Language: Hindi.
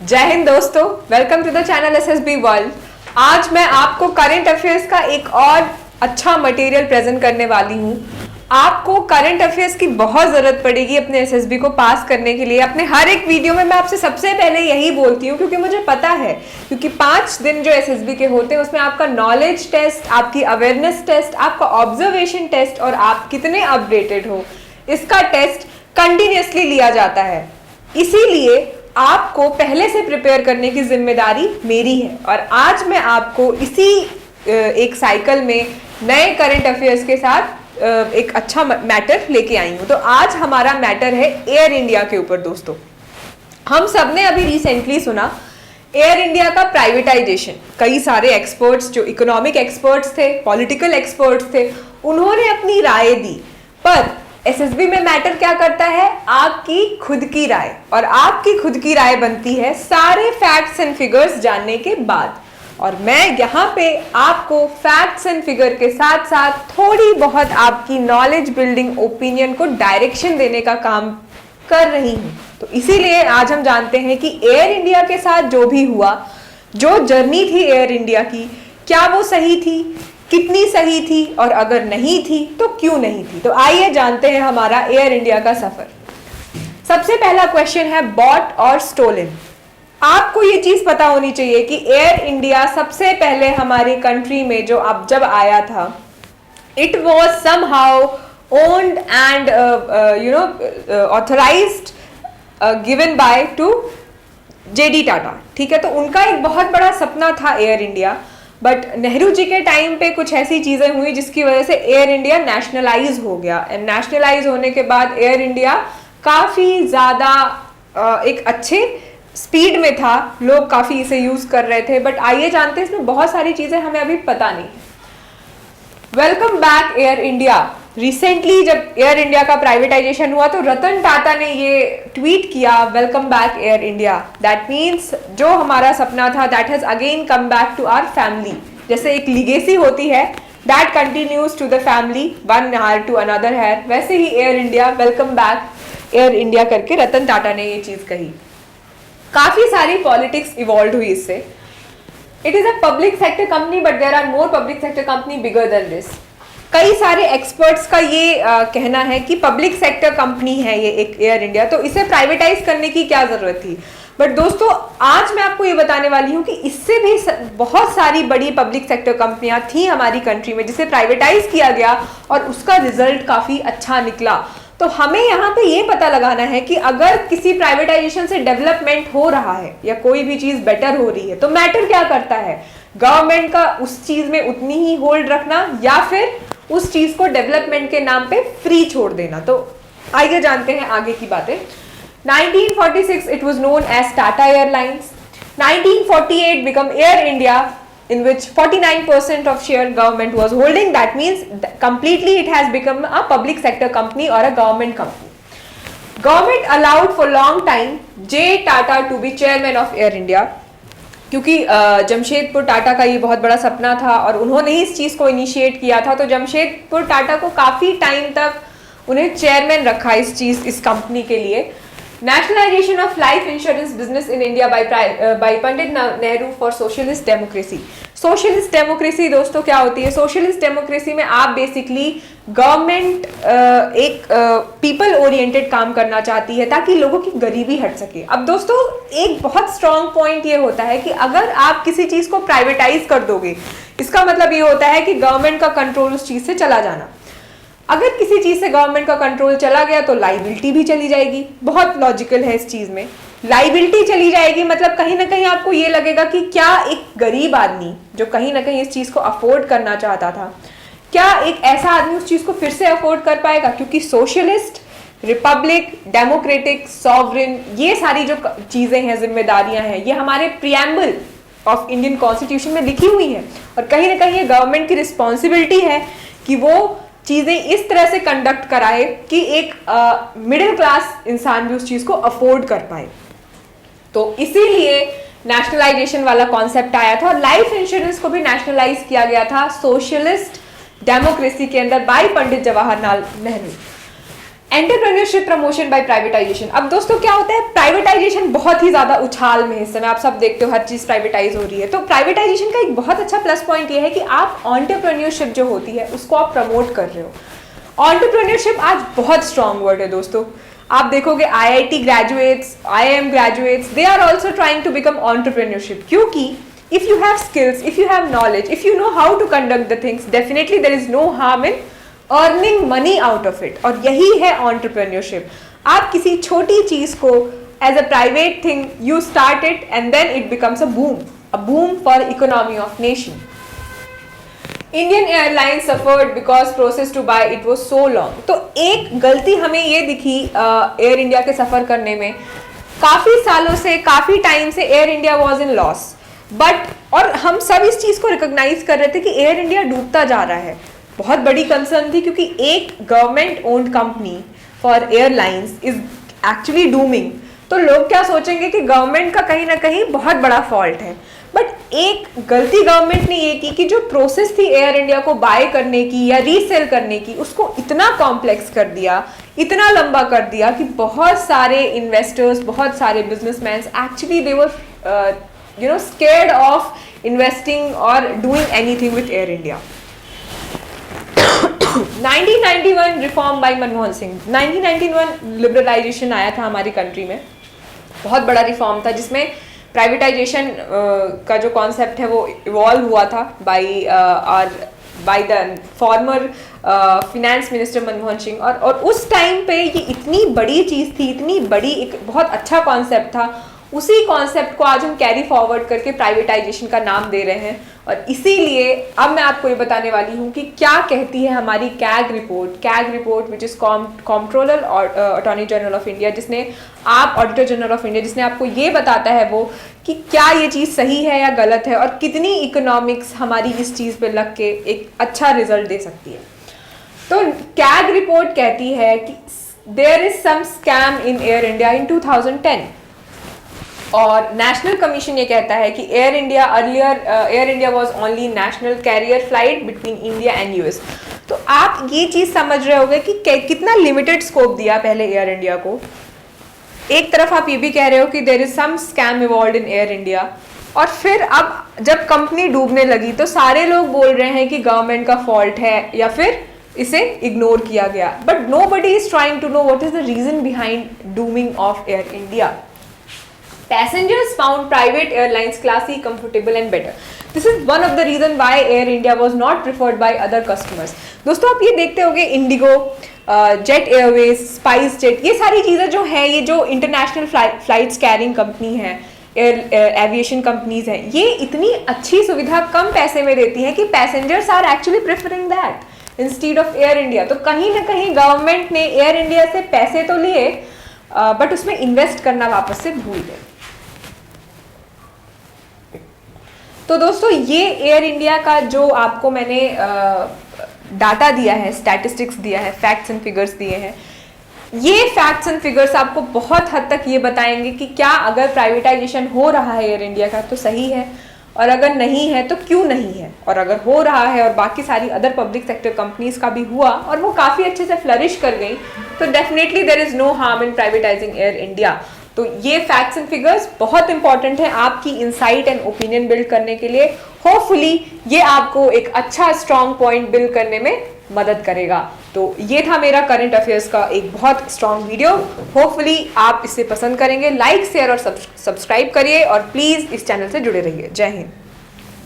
जय हिंद दोस्तों, welcome to the channel SSB world. आज मैं आपको करंट अफेयर्स का एक और अच्छा मटेरियल प्रेजेंट करने वाली हूँ। आपको करंट अफेयर्स की बहुत ज़रूरत पड़ेगी अपने एसएसबी को पास करने के लिए। अपने हर एक वीडियो में मैं आपसे सबसे पहले यही बोलती हूँ, क्योंकि मुझे पता है, क्योंकि 5 दिन जो एसएसबी के होते हैं उसमें आपका नॉलेज टेस्ट, आपकी अवेयरनेस टेस्ट, आपका ऑब्जर्वेशन टेस्ट और आप कितने अपडेटेड हो इसका टेस्ट कंटिन्यूसली लिया जाता है। इसीलिए आपको पहले से प्रिपेयर करने की जिम्मेदारी मेरी है और आज मैं आपको इसी एक साइकिल में नए करंट अफेयर्स के साथ एक अच्छा मैटर लेके आई हूं। तो आज हमारा मैटर है एयर इंडिया के ऊपर। दोस्तों, हम सबने अभी रिसेंटली सुना एयर इंडिया का प्राइवेटाइजेशन। कई सारे एक्सपर्ट्स, जो इकोनॉमिक एक्सपर्ट्स थे, पॉलिटिकल एक्सपर्ट्स थे, उन्होंने अपनी राय दी। पर एसएसबी में मैटर क्या करता है? आपकी खुद की राय। और आपकी खुद की राय बनती है सारे फैक्ट्स एंड फिगर्स जानने के बाद। और मैं यहाँ पे आपको फैक्ट्स एंड फिगर के साथ साथ थोड़ी बहुत आपकी नॉलेज बिल्डिंग ओपिनियन को डायरेक्शन देने का काम कर रही हूँ। तो इसीलिए आज हम जानते हैं कि एयर इंडिया के साथ जो भी हुआ, जो जर्नी थी एयर इंडिया की, क्या वो सही थी, कितनी सही थी, और अगर नहीं थी तो क्यों नहीं थी। तो आइए जानते हैं हमारा एयर इंडिया का सफर। सबसे पहला क्वेश्चन है बॉट और स्टोलन। आपको ये चीज पता होनी चाहिए कि एयर इंडिया सबसे पहले हमारी कंट्री में जब आया था, it was somehow owned and authorised given by two JD Tata. ठीक है, तो उनका एक बहुत बड़ा सपना था air India. But Nehru ji के टाइम पे कुछ ऐसी चीजें हुई जिसकी वजह से एयर इंडिया नेशनलाइज हो गया। एंड नेशनलाइज होने के बाद एयर इंडिया काफी ज्यादा एक अच्छे स्पीड में था, लोग काफी इसे यूज कर रहे थे। बट आइए जानते हैं, इसमें बहुत सारी चीजें हमें अभी पता नहीं है। Welcome back Air India. Recently जब एयर इंडिया का प्राइवेटाइजेशन हुआ तो रतन टाटा ने ये ट्वीट किया, welcome back Air India. That means जो हमारा सपना था, that has again come back to our family. जैसे एक लीगेसी होती है, that continues to the family, one heir to another heir, वैसे ही Air India, welcome back Air India करके रतन टाटा ने ये चीज कही। काफी सारी पॉलिटिक्स इवॉल्व हुई इससे। It is a public sector company, but there are more public sector company bigger than this. कई सारे एक्सपर्ट्स का ये कहना है कि पब्लिक सेक्टर कंपनी है ये एक एयर इंडिया, तो इसे प्राइवेटाइज करने की क्या जरूरत थी। बट दोस्तों, आज मैं आपको ये बताने वाली हूँ कि इससे भी बहुत सारी बड़ी पब्लिक सेक्टर कंपनियां थी हमारी कंट्री में जिसे प्राइवेटाइज किया गया और उसका रिजल्ट काफी अच्छा निकला। तो हमें यहाँ पे ये पता लगाना है कि अगर किसी प्राइवेटाइजेशन से डेवलपमेंट हो रहा है या कोई भी चीज बेटर हो रही है, तो मैटर क्या करता है? गवर्नमेंट का उस चीज में उतनी ही होल्ड रखना या फिर उस चीज को डेवलपमेंट के नाम पे फ्री छोड़ देना। तो आइए जानते हैं आगे की बातें। 1946 it was known as Tata Airlines. 1948 become Air India, in which 49% of share government was holding. That means completely it has become a public sector company or a government company. Government allowed for long time J Tata to be chairman of Air India, क्योंकि जमशेदपुर टाटा का ये बहुत बड़ा सपना था और उन्होंने ही इस चीज़ को इनिशिएट किया था। तो जमशेदपुर टाटा को काफ़ी टाइम तक उन्हें चेयरमैन रखा इस कंपनी के लिए। Nationalisation of life insurance business in India by Pandit Nehru for socialist democracy. Socialist democracy दोस्तों क्या होती है? सोशलिस्ट डेमोक्रेसी में आप बेसिकली गवर्नमेंट एक पीपल ओरिएंटेड काम करना चाहती है ताकि लोगों की गरीबी हट सके। अब दोस्तों, एक बहुत स्ट्रॉन्ग पॉइंट ये होता है कि अगर आप किसी चीज को प्राइवेटाइज कर दोगे, इसका मतलब ये होता है कि गवर्नमेंट का कंट्रोल उस चीज से चला जाना। अगर किसी चीज से गवर्नमेंट का कंट्रोल चला गया तो लाइबिलिटी भी चली जाएगी। बहुत लॉजिकल है इस चीज में। लाइबिलिटी चली जाएगी मतलब कहीं ना कहीं आपको ये लगेगा कि क्या एक गरीब आदमी जो कहीं ना कहीं इस चीज को अफोर्ड करना चाहता था, क्या एक ऐसा आदमी उस चीज को फिर से अफोर्ड कर पाएगा? क्योंकि सोशलिस्ट, रिपब्लिक, डेमोक्रेटिक, सॉवरेन, ये सारी जो चीजें हैं, जिम्मेदारियां हैं, ये हमारे प्रियम्बल ऑफ इंडियन कॉन्स्टिट्यूशन में लिखी हुई हैं। और कहीं ना कहीं ये गवर्नमेंट की रिस्पॉन्सिबिलिटी है कि वो चीजें इस तरह से कंडक्ट कराए कि एक मिडिल क्लास इंसान भी उस चीज को अफोर्ड कर पाए। तो इसीलिए नेशनलाइजेशन वाला कॉन्सेप्ट आया था और लाइफ इंश्योरेंस को भी नेशनलाइज किया गया था सोशलिस्ट डेमोक्रेसी के अंदर by Pandit Jawaharlal Nehru. Entrepreneurship promotion by privatisation. अब दोस्तों क्या होता है, प्राइवेटाइजेशन बहुत ही ज्यादा उछाल में है इस समय, आप सब देखते हो हर चीज प्राइवेटाइज हो रही है। तो प्राइवेटाइजेशन का एक बहुत अच्छा प्लस पॉइंट ये है कि आप एंटरप्रेन्योरशिप जो होती है उसको आप प्रमोट कर रहे हो। एंटरप्रेन्योरशिप आज बहुत स्ट्रॉन्ग वर्ड है दोस्तों। आप देखोगे IIT graduates, IIM graduates, they are also trying to become entrepreneurship, क्योंकि if you have skills, if you have knowledge, if you know how to conduct the things, definitely there is no harm in earning money out of it. और यही है एंटरप्रेन्योरशिप। आप किसी छोटी चीज को as a private thing you start it and then it becomes a boom for economy of nation. Indian airlines suffered because process to buy it was so long. तो एक गलती हमें ये दिखी एयर इंडिया के सफर करने में, काफी सालों से, काफी टाइम से air India was in loss, but और हम सब इस चीज को रिकॉग्नाइज कर रहे थे कि एयर इंडिया डूबता जा रहा है। बहुत बड़ी कंसर्न थी क्योंकि एक government owned company for airlines is actually dooming. तो लोग क्या सोचेंगे कि गवर्नमेंट का कहीं ना कहीं बहुत बड़ा फॉल्ट है। बट एक गलती गवर्नमेंट ने ये की कि जो प्रोसेस थी एयर इंडिया को बाय करने की या रीसेल करने की, उसको इतना कॉम्प्लेक्स कर दिया, इतना लंबा कर दिया कि बहुत सारे इन्वेस्टर्स, बहुत सारे businessman actually they were scared of investing और doing anything with Air India. 1991 reform by Manmohan Singh. 1991 liberalisation आया था हमारी कंट्री में, बहुत बड़ा रिफॉर्म था जिसमें प्राइवेटाइजेशन का जो कॉन्सेप्ट है वो इवॉल्व हुआ था by the former finance minister Manmohan Singh. और उस टाइम पे ये इतनी बड़ी चीज़ थी, इतनी बड़ी, एक बहुत अच्छा कॉन्सेप्ट था। उसी कॉन्सेप्ट को आज हम कैरी फॉरवर्ड करके प्राइवेटाइजेशन का नाम दे रहे हैं। और इसीलिए अब मैं आपको ये बताने वाली हूँ कि क्या कहती है हमारी CAG report which is comptroller attorney general of India, जिसने आप ऑडिटर जनरल ऑफ इंडिया, जिसने आपको ये बताता है वो कि क्या ये चीज़ सही है या गलत है और कितनी इकोनॉमिक्स हमारी इस चीज़ पे लग के एक अच्छा रिजल्ट दे सकती है। तो कैग रिपोर्ट कहती है कि there is some scam in Air India in 2010। और नेशनल कमीशन ये कहता है कि Air India was only national carrier flight between India and US। तो आप ये चीज़ समझ रहे होंगे कि कितना लिमिटेड स्कोप दिया पहले एयर इंडिया को। एक तरफ आप ये भी कह रहे हो कि there is some scam involved in Air India, और फिर अब जब कंपनी डूबने लगी तो सारे लोग बोल रहे हैं कि गवर्नमेंट का फॉल्ट है या फिर इसे इग्नोर किया गया। But nobody is trying to know what is the reason behind dooming of Air India. Passengers found private airlines classy, comfortable and better. This is one of the reason why Air India was not preferred by other customers. दोस्तों आप ये देखते होंगे Indigo, jet Airways, spice jet, ये सारी चीज़ें जो हैं, ये जो इंटरनेशनल फ्लाइट्स कैरिंग कंपनी है, एविएशन कंपनीज हैं, ये इतनी अच्छी सुविधा कम पैसे में देती हैं कि passengers are actually preferring that instead of Air India. तो कहीं ना कहीं गवर्नमेंट ने एयर इंडिया से पैसे तो लिए बट उसमें इन्वेस्ट करना वापस से भूल गए। तो दोस्तों ये एयर इंडिया का जो आपको मैंने डाटा दिया है, स्टैटिस्टिक्स दिया है, फैक्ट्स एंड फिगर्स दिए हैं, ये फैक्ट्स एंड फिगर्स आपको बहुत हद तक ये बताएंगे कि क्या अगर प्राइवेटाइजेशन हो रहा है एयर इंडिया का तो सही है, और अगर नहीं है तो क्यों नहीं है, और अगर हो रहा है और बाकी सारी अदर पब्लिक सेक्टर कंपनीज का भी हुआ और वो काफ़ी अच्छे से फ्लरिश कर गई तो definitely there is no harm in privatising Air India. तो ये फैक्ट्स एंड फिगर्स बहुत इंपॉर्टेंट है आपकी इंसाइट एंड ओपिनियन बिल्ड करने के लिए। होपफुली ये आपको एक अच्छा स्ट्रॉन्ग पॉइंट बिल्ड करने में मदद करेगा। तो ये था मेरा करंट अफेयर्स का एक बहुत स्ट्रॉन्ग वीडियो। होपफुली आप इसे पसंद करेंगे। लाइक, शेयर और सब्सक्राइब करिए और प्लीज़ इस चैनल से जुड़े रहिए। जय हिंद।